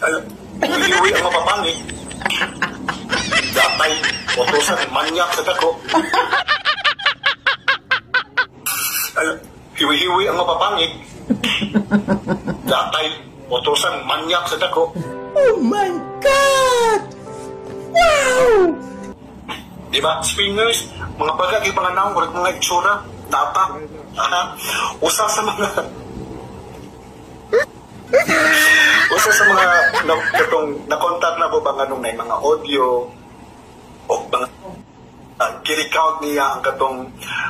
Iwi ang mapapangit. Datay, utusan manyak sa dako. Hiwi-hiwi ang mapapangit. Datay, utusan manyak sa dako. Oh my God! Wow! Diba? Swingers, mga bagay panganang, mga itsura, data, usa sa mga na-contact na ko ba nga nung mga audio o mga kiri-count niya ang katong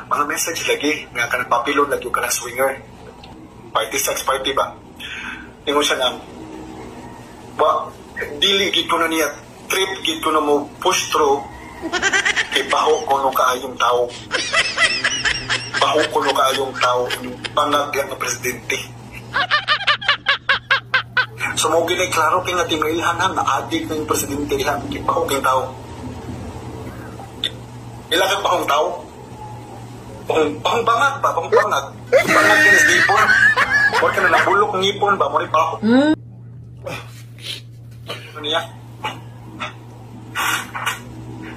mga message lagi nga ka nagpapilon lagi ka na swinger party sex party ba ingon siya nga dili gid ko na niya trip gid ko na mo push through kay baho ko nung kaayong tao yung pangagyan ng presidente. So mo ginay klaro kay nga tingailhan na adik ng presidente diha kay baho kay tao. Ilagay pa akong tao. Pangbangat ba? Pangbangat. Pangbangat kinis ngipon. Huwag ka na nabulok ngipon ba? Mori pa ako. Ano niya?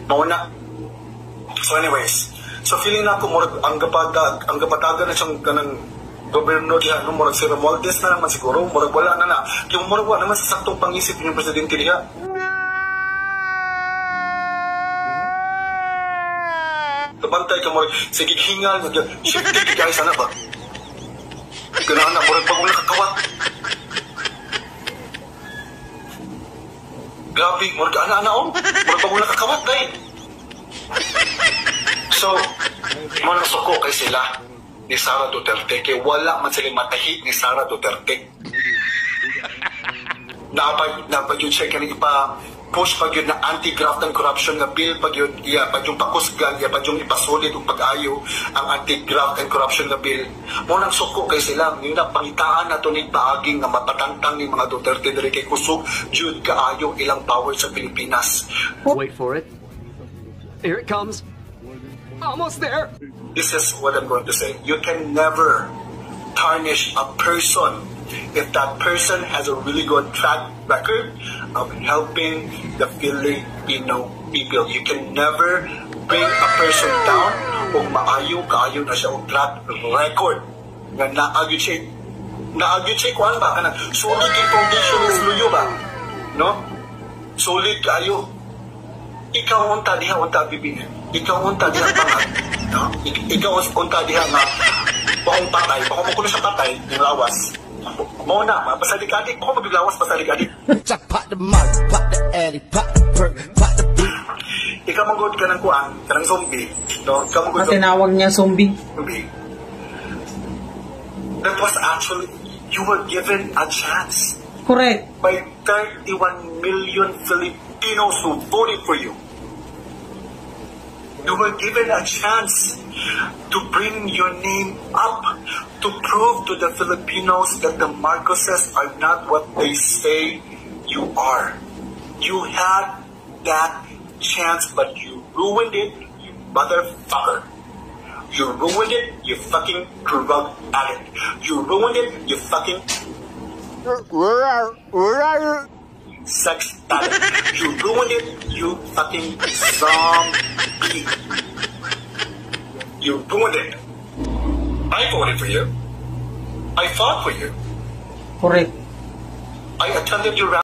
Mauna. So anyways, so feeling na ako ang kapatagan na siyang kanang gobyerno diha, no, murag si Romualdez na naman siguro, murag wala na. Yung murag wala naman sa saktong pangisip yung presidente diha. Bantay ka mo, sige hingal, shifty guys, ano ba? Ganahan na, murag pag mula kakawat. Grabe, murag ana-ana murag pag mula kakawat, dahil. So, mga suko kay sila ni Sara Duterte, kaya wala man sila matahi ni Sara Duterte. Napag yun siya kanina pa, push pag yun na anti-graft and corruption na bill pag yun, pag yung pakusgan, pag yung ipasulit o pag-ayo ang anti-graft and corruption na bill. Munang suko kay sila, yun na pangitaan na ito ni paaging na mapatantang ni mga Duterte diri kay kusog, jud kaayo ilang power sa Pilipinas. Wait for it. Here it comes. Almost there. This is what I'm going to say. You can never tarnish a person if that person has a really good track record of helping the Filipino people. You can never bring a person down kung kaayo na siya o track record nga naagyo siya kuhan ba kanang solid yung foundation is luyo ba, no? Solid kayo. Ikaw unta diha unta bibingin, ikaw unta diha pangat, no? Ikaw unta diha nga bakong patay, bakong makulo sa patay yung lawas. Mau na, pasalikadi. Ako mabilawas pasalikadi. Jackpot the mug, pot the alley, pot the perk, pot the beat. Ikaw manggod ka ng kuan, ka ng zombie. No? Ikaw manggod tinawag niya zombie. That was actually, you were given a chance. Correct. By 31 million Filipinos who voted for you. You were given a chance to bring your name up, to prove to the Filipinos that the Marcoses are not what they say you are. You had that chance, but you ruined it, you motherfucker. You ruined it, you fucking drug addict. You ruined it, you fucking sex addict. You ruined it, you fucking zombie. You ruined it. I voted for you. I fought for you. Correct. I attended your rally.